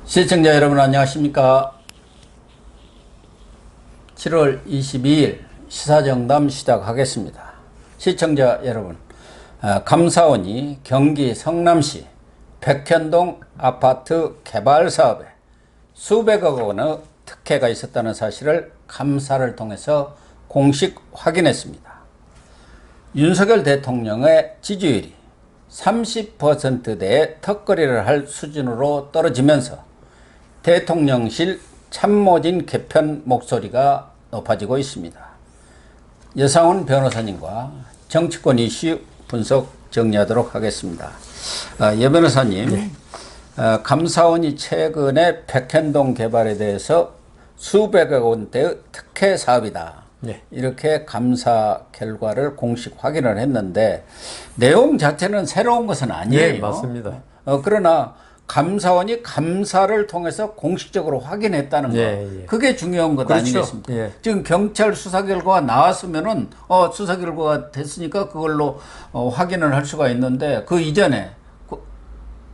시청자 여러분 안녕하십니까. 7월 22일 시사정담 시작하겠습니다. 시청자 여러분, 감사원이 경기 성남시 백현동 아파트 개발 사업에 수백억 원의 특혜가 있었다는 사실을 감사를 통해서 공식 확인했습니다. 윤석열 대통령의 지지율이 30%대의 턱걸이를 할 수준으로 떨어지면서 대통령실 참모진 개편 목소리가 높아지고 있습니다. 여상훈 변호사님과 정치권 이슈 분석 정리하도록 하겠습니다. 여 변호사님, 네. 감사원이 최근에 백현동 개발에 대해서 수백억 원대의 특혜 사업이다. 네. 이렇게 감사 결과를 공식 확인을 했는데 내용 자체는 새로운 것은 아니에요. 네, 맞습니다. 그러나 감사원이 감사를 통해서 공식적으로 확인했다는 거, 예. 그게 중요한 것 그렇죠. 아니겠습니까? 예. 지금 경찰 수사 결과가 나왔으면은 수사 결과가 됐으니까 그걸로 확인을 할 수가 있는데 그 이전에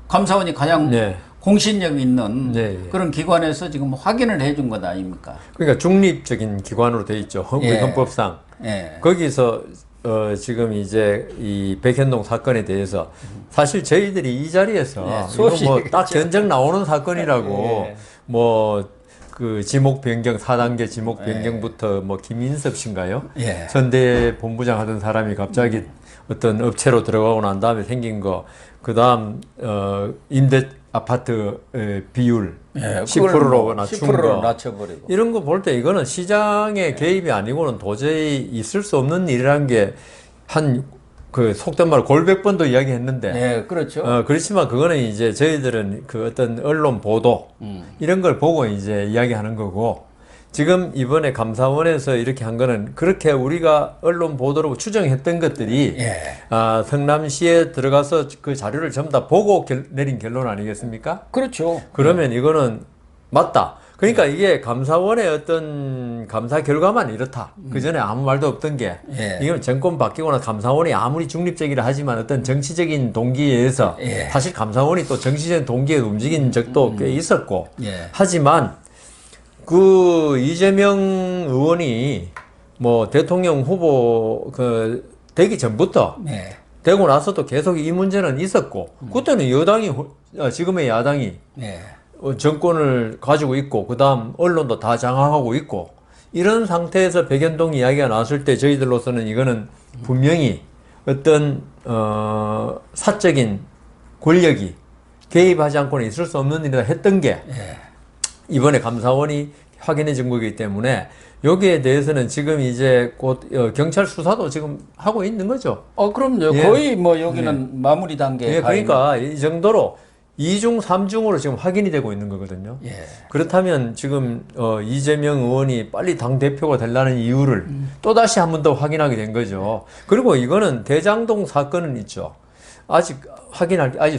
감사원이 가장 공신력 있는 그런 기관에서 지금 확인을 해준 것 아닙니까? 그러니까 중립적인 기관으로 돼 있죠. 우리 헌법상. 거기서 지금 이제 이 백현동 사건에 대해서 사실 저희들이 이 자리에서 이거 뭐 딱 견적 나오는 사건이라고 뭐 그 지목 변경 4단계 지목 변경부터 뭐 김인섭 씨인가요? 선대 본부장 하던 사람이 갑자기 어떤 업체로 들어가고 난 다음에 생긴 거, 그다음 임대 아파트 비율 10%로 낮춘 거, 낮춰버리고 이런 거 볼 때 이거는 시장의 개입이 아니고는 도저히 있을 수 없는 일이란 게 그 속된 말로 골백 번도 이야기했는데, 그렇죠. 그렇지만 그거는 이제 저희들은 그 어떤 언론 보도 이런 걸 보고 이제 이야기하는 거고, 지금 이번에 감사원에서 이렇게 한 거는 그렇게 우리가 언론 보도로 추정했던 것들이 성남시에 들어가서 그 자료를 전부 다 보고 내린 결론 아니겠습니까? 그렇죠. 그러면 이거는 맞다. 그러니까 이게 감사원의 어떤 감사 결과만 이렇다. 그 전에 아무 말도 없던 게, 이건 정권 바뀌거나 감사원이 아무리 중립적이라 하지만 어떤 정치적인 동기에 의해서 사실 감사원이 또 정치적인 동기에 움직인 적도 꽤 있었고, 하지만 그 이재명 의원이 뭐 대통령 후보 되기 전부터 되고 나서도 계속 이 문제는 있었고, 그때는 여당이 지금의 야당이 정권을 가지고 있고 그다음 언론도 다 장악하고 있고, 이런 상태에서 백현동 이야기가 나왔을 때 저희들로서는 이거는 분명히 어떤 사적인 권력이 개입하지 않고는 있을 수 없는 일이다 했던 게 이번에 감사원이 확인해 준 거기 때문에 여기에 대해서는 지금 이제 곧 경찰 수사도 지금 하고 있는 거죠. 그럼요. 거의 뭐 여기는 마무리 단계에 그러니까 이 정도로 2중, 3중으로 지금 확인이 되고 있는 거거든요. 그렇다면 지금 이재명 의원이 빨리 당대표가 되려는 이유를 또다시 한 번 더 확인하게 된 거죠. 그리고 이거는 대장동 사건은 있죠. 아직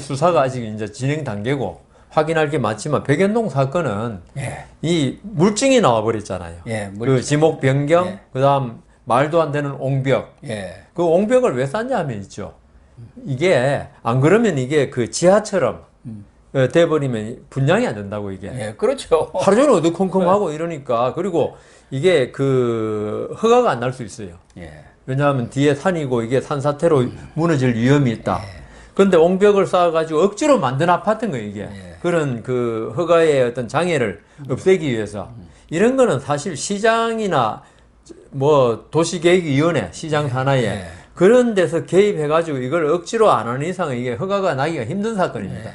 수사가 아직 이제 진행 단계고 확인할 게 많지만 백현동 사건은 이 물증이 나와버렸잖아요. 그 지목 변경, 그다음 말도 안 되는 옹벽. 그 옹벽을 왜 쌌냐 하면 있죠. 이게 안 그러면 이게 그 지하처럼 돼버리면 분양이 안 된다고 이게. 그렇죠. 하루 종일 어두컴컴하고 이러니까. 그리고 이게 그 허가가 안 날 수 있어요. 왜냐하면 뒤에 산이고 이게 산사태로 무너질 위험이 있다. 근데 옹벽을 쌓아가지고 억지로 만든 아파트인 거예요, 이게. 그런 그 허가의 어떤 장애를 없애기 위해서. 이런 거는 사실 시장이나 뭐 도시계획위원회, 시장 산하에 그런 데서 개입해가지고 이걸 억지로 안 하는 이상은 이게 허가가 나기가 힘든 사건입니다.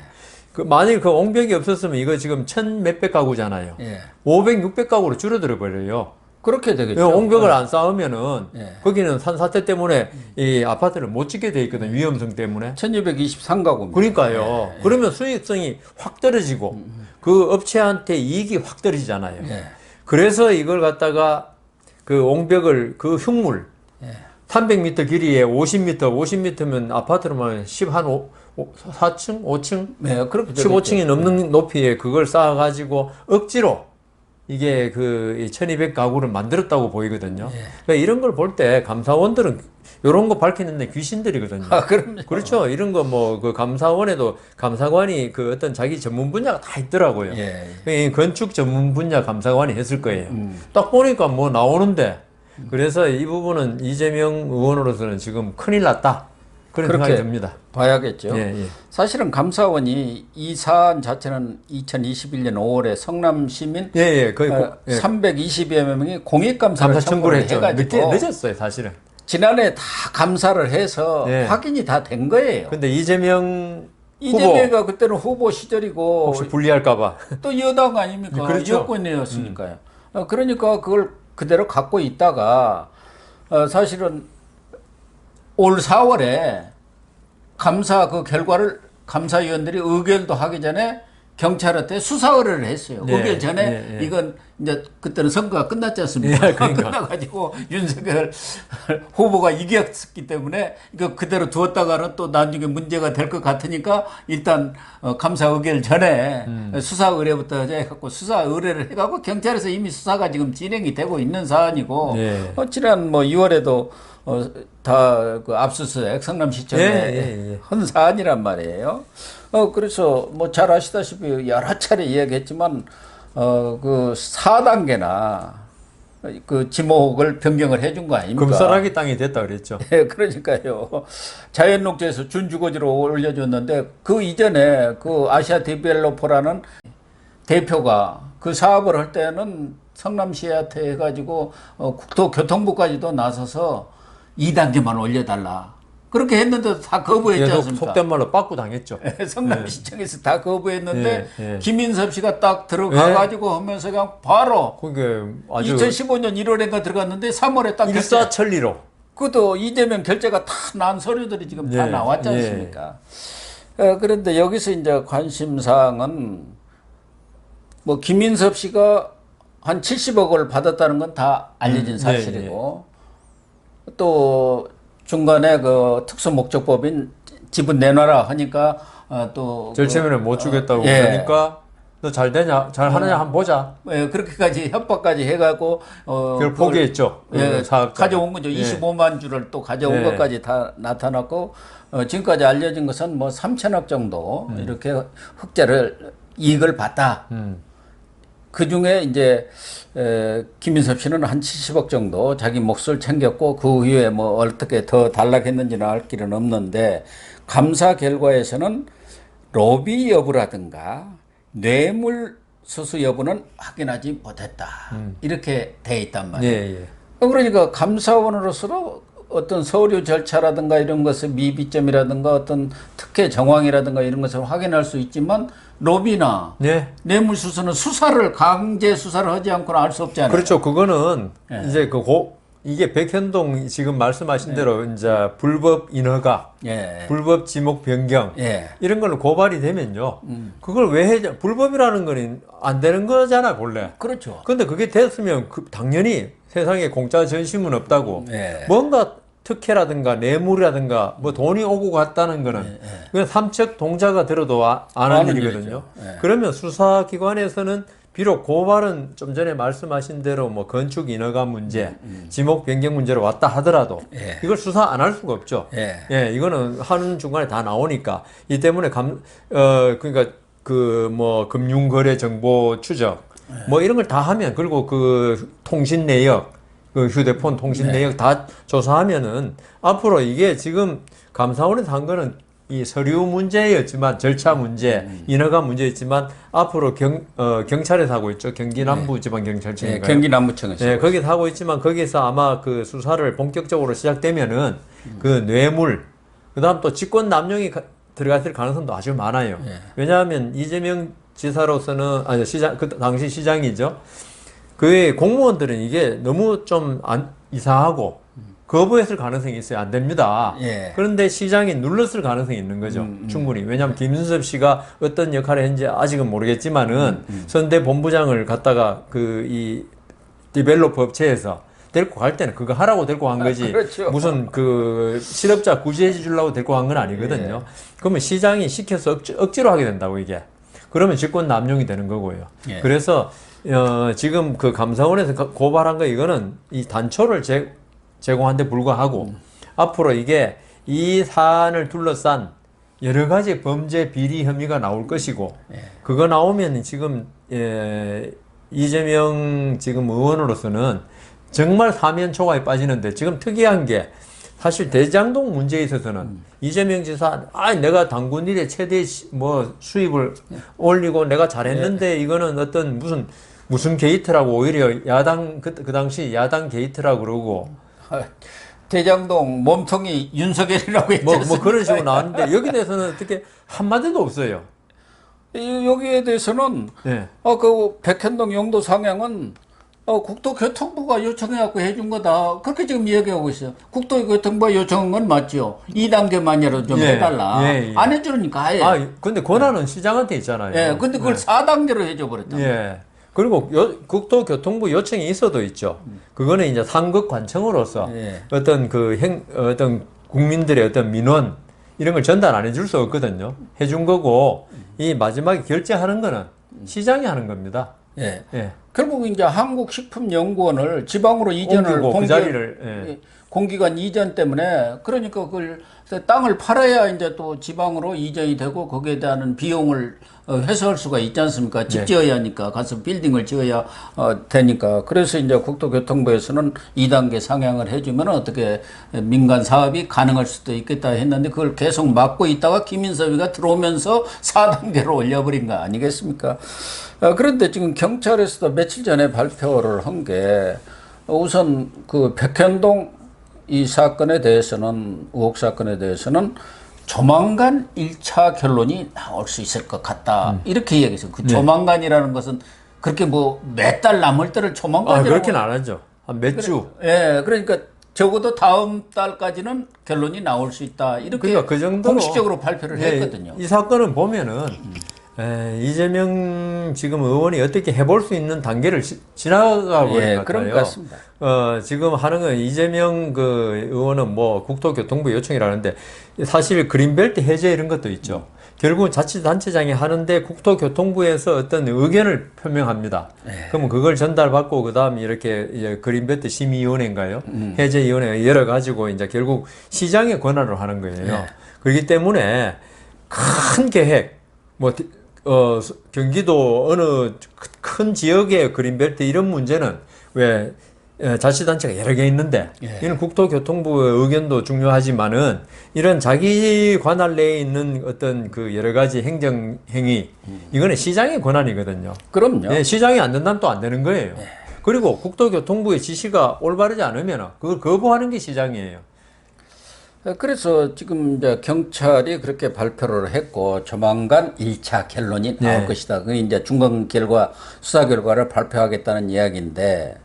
만일 그 옹벽이 없었으면 이거 지금 1000 몇백 가구잖아요. 500, 600 가구로 줄어들어 버려요. 그렇게 되겠죠. 옹벽을 안 쌓으면은 거기는 산사태 때문에 이 아파트를 못 짓게 돼 있거든, 위험성 때문에. 1223가구입니다. 그러니까요. 그러면 수익성이 확 떨어지고 그 업체한테 이익이 확 떨어지잖아요. 그래서 이걸 갖다가 그 옹벽을 그 흉물 300m 길이에 50m, 50m면 아파트로만 4층, 5층, 그렇게 15층이 넘는 높이에 그걸 쌓아가지고 억지로 이게 그 1200가구를 만들었다고 보이거든요. 그러니까 이런 걸 볼 때 감사원들은 이런 거 밝히는데 귀신들이거든요. 그럼요. 그렇죠. 이런 거 뭐 그 감사원에도 감사관이 그 어떤 자기 전문 분야가 다 있더라고요. 이 건축 전문 분야 감사관이 했을 거예요. 딱 보니까 뭐 나오는데 그래서 이 부분은 이재명 의원으로서는 지금 큰일 났다. 그런 생각이 듭니다. 봐야겠죠. 사실은 감사원이 이 사안 자체는 2021년 5월에 성남 시민 거의 320여 명이 공익감사를 감사 청구를 했죠. 해가지고 늦었어요, 사실은. 지난해 다 감사를 해서 확인이 다 된 거예요. 근데 이재명이가 그때는 후보 시절이고 혹시 불리할까봐 또 여당 아닙니까? 그렇죠. 여권이었으니까요. 그러니까 그걸 그대로 갖고 있다가 사실은 올 4월에 감사 그 결과를 감사위원들이 의결도 하기 전에 경찰한테 수사 의뢰를 했어요. 의결 전에 이건 이제 그때는 선거가 끝났지 않습니까? 그러니까. 끝나가지고 윤석열 후보가 이겼기 때문에 이거 그대로 두었다가는 또 나중에 문제가 될 것 같으니까 일단 감사 의결 전에 수사 의뢰부터 해갖고 수사 의뢰를 해갖고 경찰에서 이미 수사가 지금 진행이 되고 있는 사안이고 지난 뭐 2월에도 다 그 압수수색 성남시청에 한 사안이란 말이에요. 그래서 뭐 잘 아시다시피 여러 차례 이야기했지만 그 4단계나 그 지목을 변경을 해준 거 아닙니까? 금싸라기 땅이 됐다 그랬죠. 그러니까요. 자연녹지에서 준주거지로 올려줬는데 그 이전에 그 아시아 디벨로퍼라는 대표가 그 사업을 할 때는 성남시한테 해가지고 국토교통부까지도 나서서 2단계만 올려달라. 그렇게 했는데 다 거부했지 않습니까? 속된 말로 빠꾸 당했죠. 성남시청에서 다 거부했는데 김인섭 씨가 딱 들어가가지고 하면서 그냥 바로 그게 아주 2015년 1월인가 들어갔는데 3월에 딱 일사천리로. 그것도 이재명 결재가 다 난 서류들이 지금 다 나왔지 않습니까? 그런데 여기서 이제 관심사항은 뭐 김인섭 씨가 한 70억을 받았다는 건 다 알려진 사실이고 또 중간에 그 특수목적법인 지분 내놔라 하니까 또 절체면에 못 주겠다고 그러니까 너 잘 되냐 잘 하느냐 한번 보자. 그렇게까지 협박까지 해가고 그걸 포기했죠. 가져온 거죠. 25만 주를 또 가져온 것까지 다 나타났고 지금까지 알려진 것은 뭐 3천억 정도 이렇게 흑자를 이익을 봤다. 그 중에 이제 김인섭 씨는 한 70억 정도 자기 몫을 챙겼고 그 이후에 뭐 어떻게 더 단락했는지는 알 길은 없는데 감사 결과에서는 로비 여부라든가 뇌물 수수 여부는 확인하지 못했다. 이렇게 돼 있단 말이에요. 그러니까 감사원으로서 어떤 서류 절차라든가 이런 것의 미비점이라든가 어떤 특혜 정황이라든가 이런 것을 확인할 수 있지만 로비나 뇌물 수수는 수사를 강제 수사를 하지 않고는 알 수 없잖아요. 그렇죠. 그거는 이제 이게 백현동 지금 말씀하신 대로 이제 불법 인허가, 불법 지목 변경 이런 걸로 고발이 되면요. 그걸 왜 해? 불법이라는 거는 안 되는 거잖아 본래. 그렇죠. 근데 그게 됐으면 당연히 세상에 공짜 전심은 없다고. 뭔가 특혜라든가 뇌물이라든가 뭐 돈이 오고 갔다는 거는 그냥 삼척 동자가 들어도 아는 일이거든요. 그러면 수사기관에서는 비록 고발은 좀 전에 말씀하신 대로 뭐 건축 인허가 문제, 지목 변경 문제로 왔다 하더라도 이걸 수사 안 할 수가 없죠. 이거는 하는 중간에 다 나오니까 이 때문에 그러니까 그 뭐 금융거래 정보 추적 뭐 이런 걸 다 하면 그리고 그 통신 내역 그 휴대폰 통신 내역 다 조사하면은 앞으로 이게 지금 감사원에서 한 거는 이 서류 문제였지만 절차 문제, 인허가 문제였지만 앞으로 경찰에서 하고 있죠. 경기 남부지방경찰청인가요? 경기 남부청에서. 거기서 하고 있지만 거기서 아마 그 수사를 본격적으로 시작되면은 그 뇌물, 그다음 또 직권 남용이 들어갔을 가능성도 아주 많아요. 왜냐하면 이재명 지사로서는 그 당시 시장이죠. 그 공무원들은 이게 너무 좀 이상하고 거부했을 가능성이 있어요. 안 됩니다. 그런데 시장이 눌렀을 가능성이 있는 거죠. 충분히. 왜냐하면 김윤섭 씨가 어떤 역할을 했는지 아직은 모르겠지만은 선대 본부장을 갖다가 이 디벨로퍼 업체에서 데리고 갈 때는 그거 하라고 데리고 간 거지. 그렇죠. 무슨 그 실업자 구제해 주려고 데리고 간 건 아니거든요. 그러면 시장이 시켜서 억지로 하게 된다고 이게. 그러면 직권 남용이 되는 거고요. 그래서 지금 그 감사원에서 고발한 거 이거는 이 단초를 제공한 데 불과하고 앞으로 이게 이 사안을 둘러싼 여러 가지 범죄 비리 혐의가 나올 것이고 그거 나오면 지금 이재명 지금 의원으로서는 정말 사면 초과에 빠지는데 지금 특이한 게 사실 대장동 문제에 있어서는 이재명 지사 내가 당군 일에 최대 뭐 수입을 올리고 내가 잘했는데 이거는 어떤 무슨 게이트라고 오히려 야당 그 당시 야당 게이트라고 그러고 대장동 몸통이 윤석열이라고 했지 뭐 그런 식으로 나왔는데 여기 대해서는 어떻게 한마디도 없어요. 여기에 대해서는 그 백현동 용도 상향은 국토교통부가 요청해갖고 해준 거다. 그렇게 지금 얘기하고 있어요. 국토교통부가 요청한 건 맞죠. 2단계만이라도 좀 해달라. 안 해주니까 아예. 근데 권한은 시장한테 있잖아요. 근데 그걸 4단계로 해줘 버렸다. 그리고 국토교통부 요청이 있어도 있죠. 그거는 이제 상급 관청으로서 어떤 국민들의 어떤 민원 이런 걸 전달 안 해줄 수 없거든요. 해준 거고 이 마지막에 결제하는 거는 시장이 하는 겁니다. 결국 이제 한국식품연구원을 지방으로 이전을 그 자리를 공기관 이전 때문에 그러니까 그걸 땅을 팔아야 이제 또 지방으로 이전이 되고 거기에 대한 비용을 회수할 수가 있지 않습니까? 집 지어야 하니까 가서 빌딩을 지어야 되니까 그래서 이제 국토교통부에서는 2단계 상향을 해주면 어떻게 민간 사업이 가능할 수도 있겠다 했는데 그걸 계속 막고 있다가 김인섭이가 들어오면서 4단계로 올려버린 거 아니겠습니까? 그런데 지금 경찰에서도 며칠 전에 발표를 한 게 우선 그 백현동 이 사건에 대해서는 의혹 사건에 대해서는 조만간 1차 결론이 나올 수 있을 것 같다. 이렇게 얘기했어요. 그 조만간이라는 것은 그렇게 뭐 몇 달 남을 때를 조만간이라고. 그렇게는 안 하죠. 한 몇 주. 그러니까 적어도 다음 달까지는 결론이 나올 수 있다. 이렇게 그러니까 그 정도로 공식적으로 발표를 했거든요. 이 사건을 보면은 이재명 지금 의원이 어떻게 해볼 수 있는 단계를 지나가 버린 것 그런 같아요. 것 같습니다. 지금 하는 건 이재명 그 의원은 뭐 국토교통부 요청이라는데 사실 그린벨트 해제 이런 것도 있죠. 결국은 자치단체장이 하는데 국토교통부에서 어떤 의견을 표명합니다. 그러면 그걸 전달받고 그다음 이렇게 이제 그린벨트 심의위원회인가요? 해제위원회 열어가지고 이제 결국 시장의 권한으로 하는 거예요. 그렇기 때문에 큰 계획, 경기도 어느 큰 지역의 그린벨트 이런 문제는 왜 자치단체가 여러 개 있는데 이는 국토교통부의 의견도 중요하지만은 이런 자기 관할 내에 있는 어떤 그 여러 가지 행정행위 이거는 시장의 권한이거든요. 그럼요. 시장이 안 된다면 또 안 되는 거예요. 그리고 국토교통부의 지시가 올바르지 않으면 그걸 거부하는 게 시장이에요. 그래서 지금 이제 경찰이 그렇게 발표를 했고 조만간 1차 결론이 나올 것이다. 그 이제 중간 결과 수사 결과를 발표하겠다는 이야기인데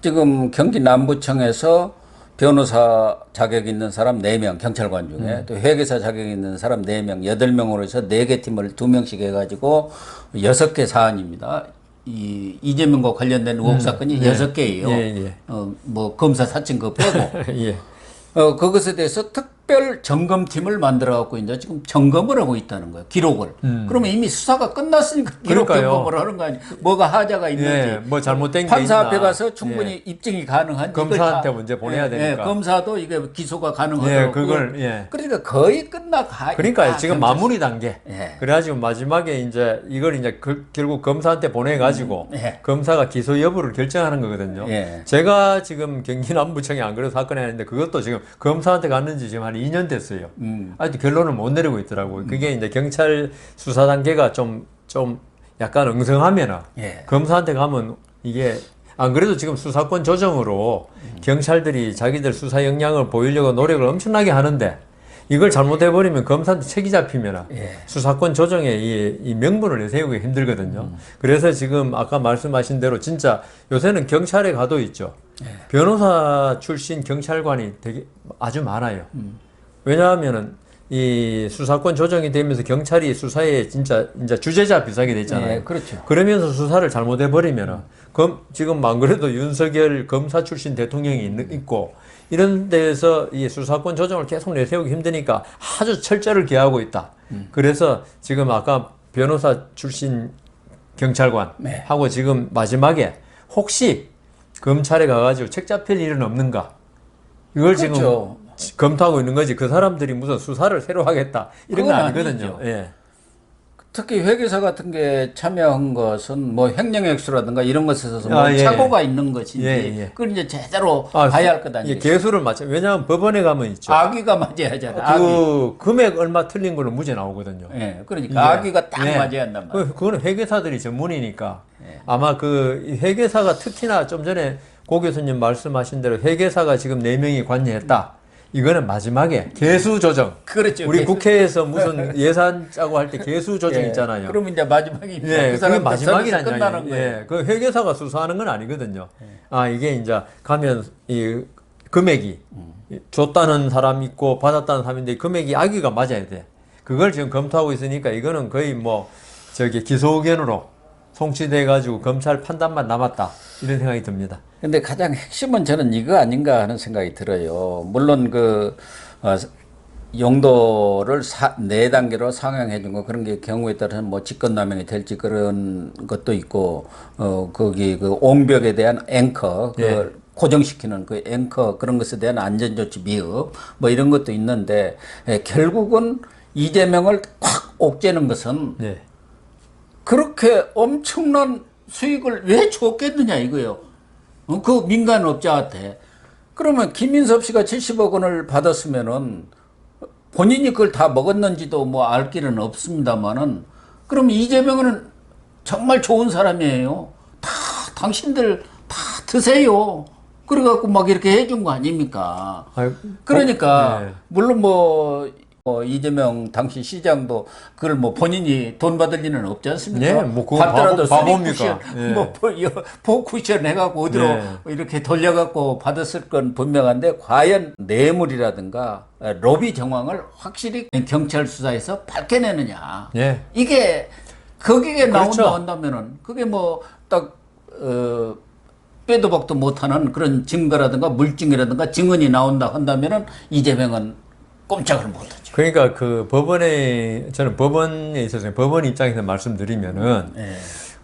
지금 경기 남부청에서 변호사 자격 있는 사람 4명 경찰관 중에 또 회계사 자격 있는 사람 4명 8명으로 해서 4개 팀을 2명씩 해가지고 6개 사안입니다. 이재명과 관련된 의혹 사건이 6개예요. 뭐 검사 사칭 그거 빼고. 그것에 대해서 특별 점검팀을 만들어갖고 이제 지금 점검을 하고 있다는 거예요. 기록을. 그러면 이미 수사가 끝났으니까 기록 점검을 하는 거 아니에요. 뭐가 하자가 있는지. 뭐 잘못된 게 판사 있나. 앞에 가서 충분히 입증이 가능한지. 검사한테 먼저 보내야 되니까. 검사도 이게 기소가 가능하더라고요. 그러니까 거의 끝나가. 그러니까 지금 마무리 단계. 그래가지고 마지막에 이제 이걸 이제 결국 검사한테 보내가지고 검사가 기소 여부를 결정하는 거거든요. 제가 지금 경기 남부청에 안 그래도 사건이 아닌데 그것도 지금 검사한테 갔는지 지금 한 2년 됐어요. 아직도 결론을 못 내리고 있더라고요. 그게 이제 경찰 수사 단계가 좀 약간 엉성하면은 검사한테 가면 이게 안 그래도 지금 수사권 조정으로 경찰들이 자기들 수사 역량을 보이려고 노력을 엄청나게 하는데 이걸 잘못해버리면 검사한테 책이 잡히면 수사권 조정에 이 명분을 내세우기 힘들거든요. 그래서 지금 아까 말씀하신 대로 진짜 요새는 경찰에 가도 있죠. 변호사 출신 경찰관이 되게 아주 많아요. 왜냐하면은 이 수사권 조정이 되면서 경찰이 수사에 진짜 주재자 비슷하게 됐잖아요. 그렇죠. 그러면서 수사를 잘못해버리면은 지금 안 그래도 윤석열 검사 출신 대통령이 있고 이런 데에서 이 수사권 조정을 계속 내세우기 힘드니까 아주 철저를 기하고 있다. 그래서 지금 아까 변호사 출신 경찰관 네. 하고 지금 마지막에 혹시 검찰에 가가지고 책 잡힐 일은 없는가? 이걸 그렇죠. 지금 검토하고 있는 거지. 그 사람들이 무슨 수사를 새로 하겠다 이런 거 그건 아니거든요. 아니죠. 예. 특히 회계사 같은 게 참여한 것은 뭐 횡령액수라든가 이런 것에서 뭐 예. 착오가 있는 것인지 예. 그걸 이제 제대로 봐야 할 것 아니에요. 개수를 맞춰. 왜냐하면 법원에 가면 있죠. 악의가 맞아야 하잖아요. 악의. 그 금액 얼마 틀린 걸로 무죄 나오거든요. 예, 그러니까 악의가 딱 맞아야 한단 말이에요. 그거는 회계사들이 전문이니까 아마 그 회계사가 특히나 좀 전에 고 교수님 말씀하신 대로 회계사가 지금 4명이 관여했다. 이거는 마지막에 개수 조정. 그렇죠. 우리 국회에서 무슨 예산 짜고 할 때 개수 조정 있잖아요. 그러면 이제 마지막입니다. 예, 그 그게 사람 마지막이라는 끝나는 이야기. 거예요. 예, 그 회계사가 수사하는 건 아니거든요. 아, 이게 이제 가면 이 금액이 줬다는 사람 있고 받았다는 사람인데 금액이 악의가 맞아야 돼. 그걸 지금 검토하고 있으니까 이거는 거의 뭐 저기 기소 의견으로 송치돼 가지고 검찰 판단만 남았다. 이런 생각이 듭니다. 근데 가장 핵심은 저는 이거 아닌가 하는 생각이 들어요. 물론 그 용도를 4단계로 상향해 준 거 그런 게 경우에 따라서는 뭐 직권남용이 될지 그런 것도 있고 거기 그 옹벽에 대한 앵커 그걸 고정시키는 그 앵커 그런 것에 대한 안전조치 미흡 뭐 이런 것도 있는데 결국은 이재명을 꽉 옥죄는 것은 그렇게 엄청난 수익을 왜 줬겠느냐 이거예요. 그 민간업자한테. 그러면 김인섭 씨가 70억 원을 받았으면은 본인이 그걸 다 먹었는지도 뭐 알 길은 없습니다만은 그럼 이재명은 정말 좋은 사람이에요. 다 당신들 다 드세요. 그래갖고 막 이렇게 해준 거 아닙니까? 그러니까 물론 뭐 이재명 당시 시장도 그걸 뭐 본인이 돈 받을 일은 없지 않습니까? 네, 뭐 그거 받더라도 바보입니까? 뭐 보쿠션 해갖고 어디로 이렇게 돌려갖고 받았을 건 분명한데 과연 뇌물이라든가 로비 정황을 확실히 경찰 수사에서 밝혀내느냐? 이게 거기에 나온다면은 그게 뭐 딱 빼도 박도 못하는 그런 증거라든가 물증이라든가 증언이 나온다 한다면은 이재명은 꼼짝을 못하죠. 그러니까 그 법원에 저는 법원에 있어서 법원 입장에서 말씀드리면은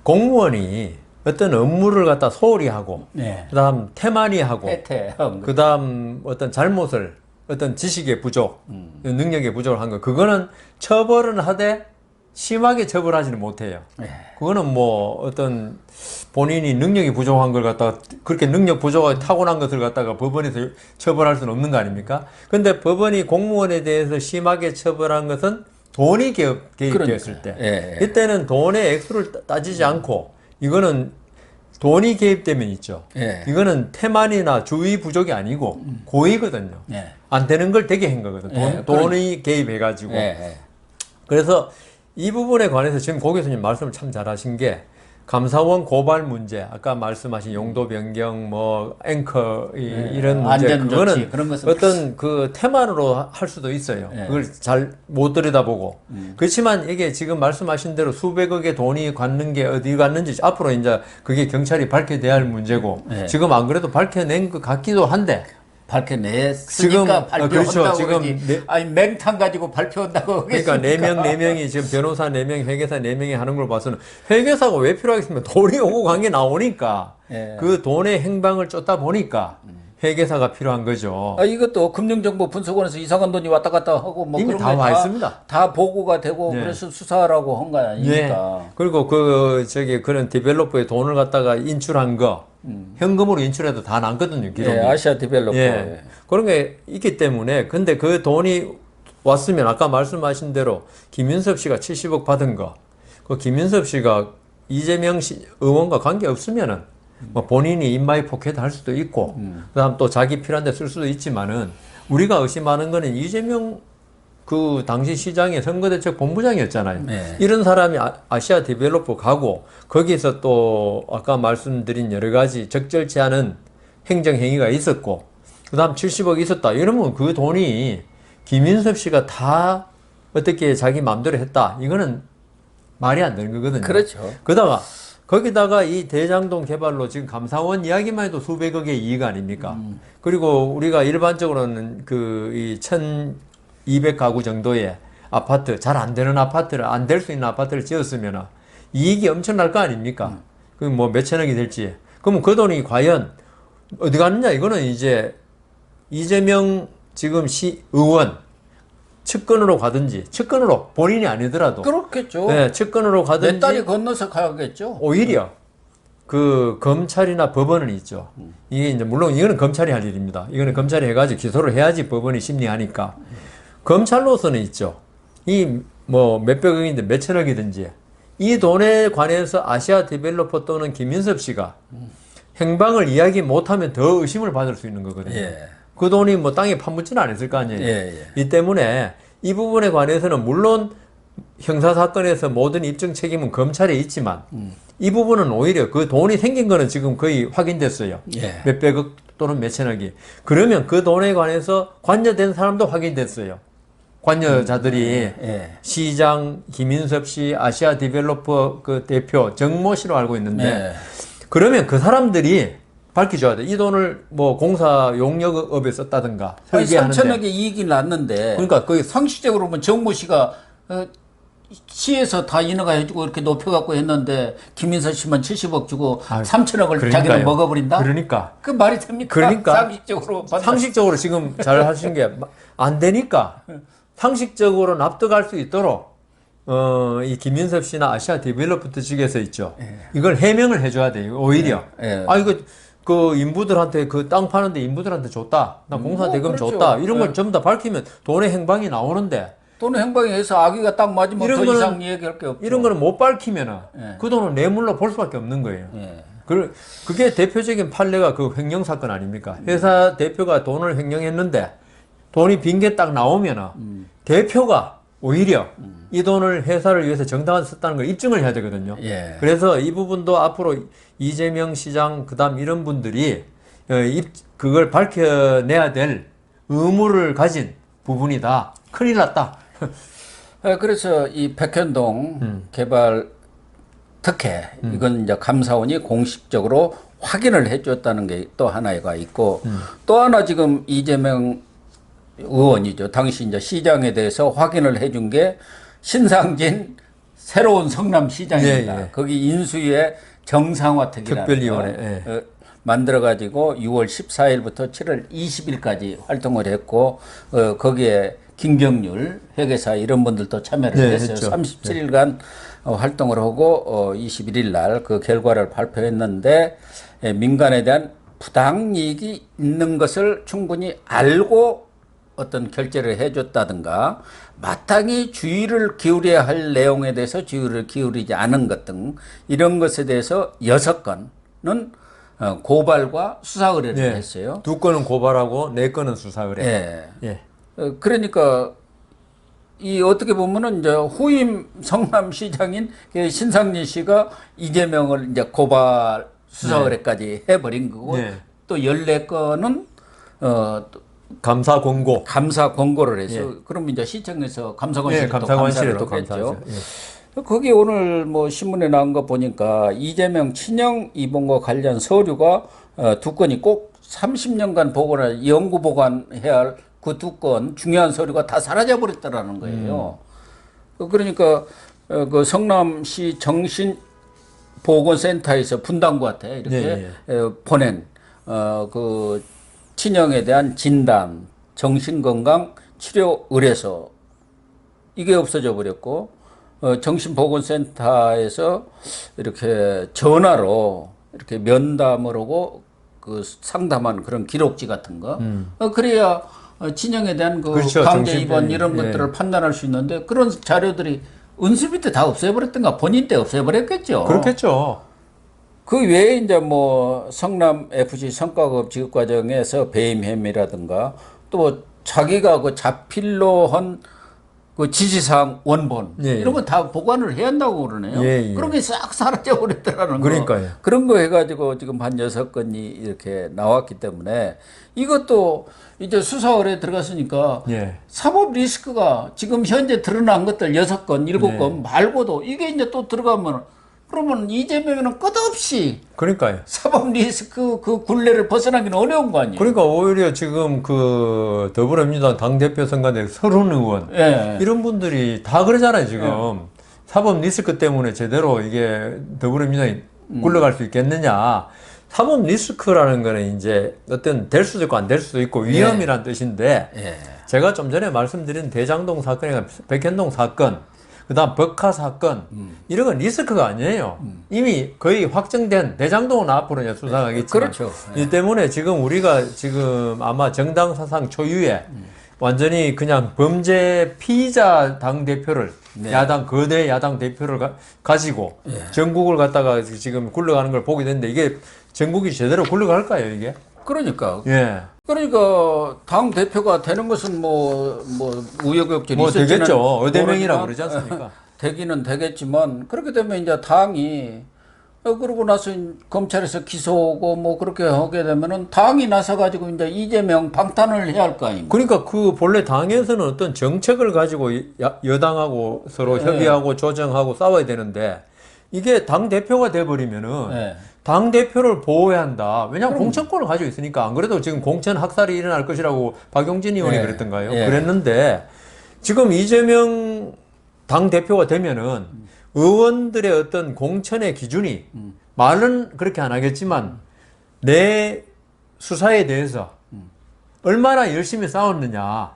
공무원이 어떤 업무를 갖다 소홀히 하고 그다음 태만히 하고 그다음 어떤 잘못을 어떤 지식의 부족, 능력의 부족을 한 거 그거는 처벌은 하되 심하게 처벌하지는 못해요. 그거는 뭐 어떤 본인이 능력이 부족한 걸 갖다가 그렇게 능력 부족하게 타고난 것을 갖다가 법원에서 처벌할 수는 없는 거 아닙니까? 근데 법원이 공무원에 대해서 심하게 처벌한 것은 돈이 개입되었을 때 이때는 돈의 액수를 따지지 않고 이거는 돈이 개입되면 있죠. 이거는 태만이나 주의 부족이 아니고 고의거든요. 안 되는 걸 되게 한 거거든. 돈이 개입해가지고. 그래서 이 부분에 관해서 지금 고 교수님 말씀을 참 잘하신 게 감사원 고발 문제, 아까 말씀하신 용도 변경, 뭐 앵커 이런 문제, 그거는 어떤 그 테마로 할 수도 있어요. 그걸 잘 못 들여다보고. 그렇지만 이게 지금 말씀하신 대로 수백억의 돈이 갔는 게 어디 갔는지 앞으로 이제 그게 경찰이 밝혀내야 할 문제고 지금 안 그래도 밝혀낸 것 같기도 한데. 밝혀냈으니까 발표한다고 그렇죠. 지금 아니 맹탕 가지고 발표한다고 그러니까 4명이 지금 변호사 4명, 회계사 4명이 하는 걸 봐서는 회계사가 왜 필요하겠습니까? 돈이 오고 간 게 나오니까 그 돈의 행방을 쫓다 보니까 회계사가 필요한 거죠. 이것도 금융정보 분석원에서 이상한 돈이 왔다 갔다 하고 뭐 이미 다 와 있습니다. 다 보고가 되고 그래서 수사하라고 한 거 아닙니까? 그리고 그런 디벨로퍼의 돈을 갖다가 인출한 거 현금으로 인출해도 다 남거든요, 기록이. 아시아 디벨로퍼. 그런 게 있기 때문에 근데 그 돈이 왔으면 아까 말씀하신 대로 김윤섭 씨가 70억 받은 거, 그 김윤섭 씨가 이재명 의원과 관계 없으면은 뭐 본인이 인마이 포켓 할 수도 있고, 그다음 또 자기 필요한 데 쓸 수도 있지만은 우리가 의심하는 거는 이재명 그 당시 시장의 선거대책 본부장이었잖아요. 이런 사람이 아시아 디벨로퍼 가고 거기서 또 아까 말씀드린 여러 가지 적절치 않은 행정행위가 있었고 그다음 70억 있었다. 이러면 그 돈이 김인섭 씨가 다 어떻게 자기 마음대로 했다. 이거는 말이 안 되는 거거든요. 그렇죠. 거기다가 이 대장동 개발로 지금 감사원 이야기만 해도 수백억의 이익 아닙니까? 그리고 우리가 일반적으로는 이 1200가구 정도의 아파트, 잘 안 되는 아파트를, 안 될 수 있는 아파트를 지었으면 이익이 엄청날 거 아닙니까? 그 뭐 몇천억이 될지. 그러면 그 돈이 과연 어디 갔느냐? 이거는 이제 이재명 지금 의원 측근으로 가든지, 측근으로 본인이 아니더라도 그렇겠죠. 네, 측근으로 가든지 몇 달이 건너서 가겠죠. 오히려 그 검찰이나 법원은 있죠. 이게 이제 물론 이거는 검찰이 할 일입니다. 이거는 검찰이 해가지고 기소를 해야지 법원이 심리하니까. 검찰로서는 있죠. 이 뭐 몇백억인데 몇천억이든지 이 돈에 관해서 아시아 디벨로퍼 또는 김인섭 씨가 행방을 이야기 못하면 더 의심을 받을 수 있는 거거든요. 예. 그 돈이 뭐 땅에 파묻지는 않았을 거 아니에요. 예. 이 때문에 이 부분에 관해서는 물론 형사사건에서 모든 입증 책임은 검찰에 있지만 이 부분은 오히려 그 돈이 생긴 거는 지금 거의 확인됐어요. 예. 몇백억 또는 몇천억이. 그러면 그 돈에 관해서 관여된 사람도 확인됐어요. 관여자들이 시장 김인섭 씨, 아시아 디벨로퍼 그 대표 정모 씨로 알고 있는데 그러면 그 사람들이 밝혀줘야 돼. 이 돈을 뭐 공사 용역업에 썼다든가. 아니, 3천억의 이익이 났는데. 그러니까 그 상식적으로 보면 정모 씨가 시에서 다 인허가 해주고 이렇게 높여갖고 했는데 김인선 씨만 70억 주고 3천억을 자기는 먹어버린다? 그러니까. 그 말이 됩니까? 그러니까. 상식적으로 지금 잘 하신 게 안 되니까 상식적으로 납득할 수 있도록 이 김인섭 씨나 아시아 디벨로퍼트 측에서 있죠. 이걸 해명을 해줘야 돼요. 오히려. 아 이거 그 인부들한테 그 땅 파는데 인부들한테 줬다. 나 공사 대금 그렇죠. 줬다. 이런 걸 전부 다 밝히면 돈의 행방이 나오는데. 돈의 행방에 해서 아기가 딱 맞으면 더 이상 얘기할 게 없죠. 이런 거는 못 밝히면은 그 돈은 뇌물로 볼 수밖에 없는 거예요. 그게 대표적인 판례가 그 횡령 사건 아닙니까? 회사 대표가 돈을 횡령했는데 돈이 빈 게 딱 나오면은 대표가 오히려 이 돈을 회사를 위해서 정당하게 썼다는 걸 입증을 해야 되거든요. 그래서 이 부분도 앞으로 이재명 시장 그다음 이런 분들이 그걸 밝혀내야 될 의무를 가진 부분이다. 큰일 났다. 그래서 이 백현동 개발 특혜 이건 이제 감사원이 공식적으로 확인을 해줬다는 게 또 하나가 있고 또 하나 지금 이재명 의원이죠. 당시 이제 시장에 대해서 확인을 해준 게 신상진 새로운 성남시장입니다. 거기 인수위의 정상화특위라는 특별위원회 만들어가지고 6월 14일부터 7월 20일까지 활동을 했고 거기에 김경률 회계사 이런 분들도 참여를 했어요. 37일간 활동을 하고 21일 날 그 결과를 발표했는데 민간에 대한 부당이익이 있는 것을 충분히 알고 어떤 결제를 해줬다든가 마땅히 주의를 기울여야 할 내용에 대해서 주의를 기울이지 않은 것 등 이런 것에 대해서 6건은 고발과 수사 의뢰를 했어요. 2건은 고발하고 4건은 수사 의뢰. 그러니까 이 어떻게 보면은 이제 후임 성남시장인 신상진 씨가 이재명을 이제 고발 수사 의뢰까지 해버린 거고 또 14건은 감사 권고. 감사 권고를 해서 그럼 이제 시청에서 감사관실에 또 감사를 했겠죠. 거기 오늘 뭐 신문에 나온 거 보니까 이재명 친형 이봉과 관련 서류가 2건이 꼭 30년간 보관할 연구 보관해야 할 그 2건 중요한 서류가 다 사라져 버렸다라는 거예요. 그러니까 그 성남시 정신보건센터에서 분당구한테 이렇게 보낸 그 친형에 대한 진단, 정신건강 치료 의뢰서 이게 없어져 버렸고 정신보건센터에서 이렇게 전화로 이렇게 면담을 하고 그 상담한 그런 기록지 같은 거 그래야 친형에 대한 그 강제 입원 이런 것들을 판단할 수 있는데 그런 자료들이 은수미 때 다 없애버렸던가 본인 때 없애버렸겠죠. 그렇겠죠. 그 외에 이제 뭐 성남 FC 성과급 지급 과정에서 배임 혐의라든가 또 자기가 그 자필로 한 그 지시사항 원본 이런 거 다 보관을 해야 한다고 그러네요. 그런 게 싹 사라져 버렸다라는 거. 그러니까요. 그런 거 해가지고 지금 한 6건이 이렇게 나왔기 때문에 이것도 이제 수사 의뢰 들어갔으니까 사법 리스크가 지금 현재 드러난 것들 6건, 7건 말고도 이게 이제 또 들어가면 그러면 이재명은 끝없이 그러니까요. 사법 리스크 그 굴레를 벗어나기는 어려운 거 아니에요? 그러니까 오히려 지금 그 더불어민주당 당대표 선관위 서른 의원 이런 분들이 다 그러잖아요 지금. 사법 리스크 때문에 제대로 이게 더불어민주당이 굴러갈 수 있겠느냐. 사법 리스크라는 거는 이제 어떤 될 수도 있고 안 될 수도 있고 위험이란 뜻인데 제가 좀 전에 말씀드린 대장동 사건이나 백현동 사건, 그다음 법카 사건 이런 건 리스크가 아니에요. 이미 거의 확정된 대장동은 앞으로 이제 수사하겠지만 그렇죠. 이 때문에 지금 우리가 지금 아마 정당 사상 초유의 완전히 그냥 범죄 피의자 당 대표를 야당 거대 야당 대표를 가지고 전국을 갖다가 지금 굴러가는 걸 보게 되는데 이게 전국이 제대로 굴러갈까요 이게? 그러니까. 예. 그러니까 당 대표가 되는 것은 뭐 우여곡절이 뭐 있을지는 되겠죠. 의대명이라고 모르지만 그러지 않습니까? 되기는 되겠지만 그렇게 되면 이제 당이 그러고 나서 검찰에서 기소하고 뭐 그렇게 하게 되면은 당이 나서 가지고 이제 이재명 방탄을 해야 할 거 아닙니까? 그러니까 그 본래 당에서는 어떤 정책을 가지고 여당하고 서로 협의하고 조정하고 싸워야 되는데 이게 당 대표가 돼 버리면은 당 대표를 보호해야 한다. 왜냐하면 공천권을 가지고 있으니까. 안 그래도 지금 공천 학살이 일어날 것이라고 박용진 의원이 그랬던가요? 그랬는데 지금 이재명 당 대표가 되면은 의원들의 어떤 공천의 기준이 말은 그렇게 안 하겠지만 내 수사에 대해서 얼마나 열심히 싸웠느냐.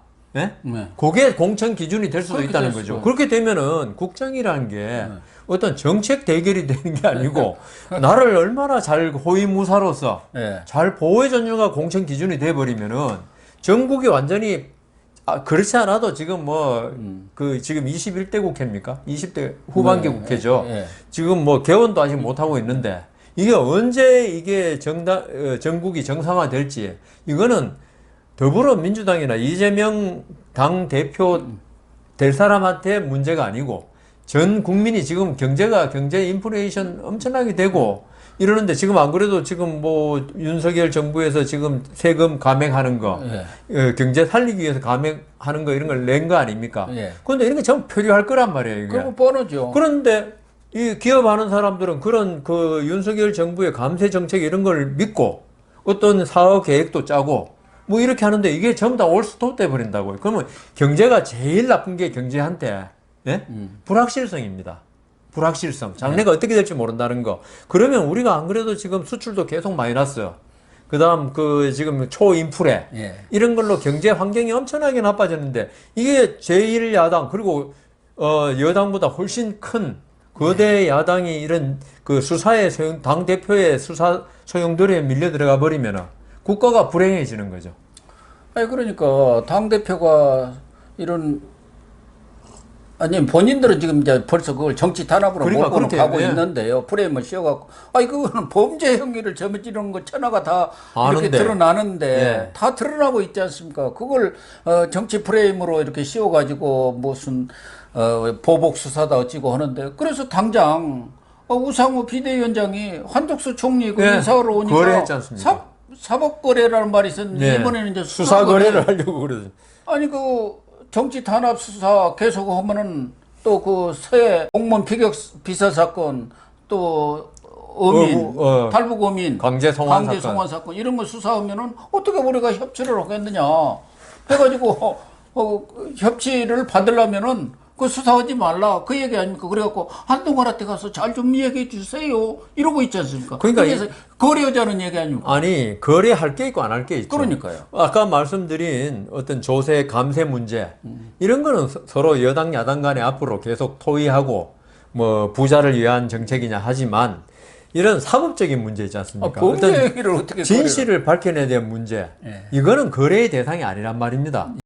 그게 공천 기준이 될 수도 있다는 거죠. 그렇게 되면은 국정이라는 게 어떤 정책 대결이 되는 게 아니고 나를 얼마나 잘 호위무사로서 잘 보호해줬냐가 공천 기준이 돼버리면은 전국이 완전히 그렇지 않아도 지금 지금 21대 국회입니까? 20대 후반기 국회죠. 지금 뭐 개원도 아직 못하고 있는데 이게 언제 이게 전국이 정상화될지 이거는 더불어민주당이나 이재명 당 대표 될 사람한테 문제가 아니고 전 국민이 지금 경제 인플레이션 엄청나게 되고 이러는데 지금 안 그래도 지금 뭐 윤석열 정부에서 지금 세금 감액하는 거, 경제 살리기 위해서 감액하는 거 이런 걸 낸 거 아닙니까? 그런데 이런 게 전부 표류할 거란 말이에요, 이게. 그거 뻔하죠. 그런데 이 기업하는 사람들은 그런 그 윤석열 정부의 감세 정책 이런 걸 믿고 어떤 사업 계획도 짜고 뭐 이렇게 하는데 이게 전부 다 올스톱 돼 버린다고요. 그러면 경제가 제일 나쁜 게 경제한테 불확실성입니다. 불확실성. 장래가 어떻게 될지 모른다는 거. 그러면 우리가 안 그래도 지금 수출도 계속 마이너스. 그다음 지금 초인플레 이런 걸로 경제 환경이 엄청나게 나빠졌는데 이게 제1야당 그리고 여당보다 훨씬 큰 거대 야당이 이런 그 수사의 당 대표의 수사 소용돌이에 밀려 들어가 버리면은 국가가 불행해지는 거죠. 아니 그러니까 당 대표가 이런 본인들은 지금 이제 벌써 그걸 정치 탄압으로 몰고 가고 있는데요. 프레임을 씌워갖고 그거는 범죄 행위를 저지르는 거 천하가 다 이렇게 드러나는데 다 드러나고 있지 않습니까? 그걸 정치 프레임으로 이렇게 씌워가지고 무슨 보복 수사다 어찌고 하는데 그래서 당장 우상호 비대위원장이 한덕수 총리 그 인사하러 오니까 거래했지 않습니까? 사법거래라는 말이 있었는데 이번에는 이제 수사거래를 하려고 그러죠. 아니 정치 탄압 수사 계속 하면은 또 그 새 공무원 피격 비서 사건 또 어민 탈북 어민 강제 송환 사건 이런 거 수사하면은 어떻게 우리가 협치를 하겠느냐 해가지고 협치를 받으려면은 그 수사하지 말라 그 얘기 아닙니까? 그래갖고 한동훈한테 가서 잘 좀 얘기해 주세요 이러고 있지 않습니까? 그러니까 그래서 거래하자는 얘기 아닙니까? 아니 거래할 게 있고 안 할 게 있죠. 그러니까요. 아까 말씀드린 어떤 조세 감세 문제 이런 거는 서로 여당 야당 간에 앞으로 계속 토의하고 뭐 부자를 위한 정책이냐 하지만 이런 사법적인 문제 있지 않습니까? 범죄 행위를 어떻게 진실을 밝혀내야 될 문제 이거는 거래의 대상이 아니란 말입니다.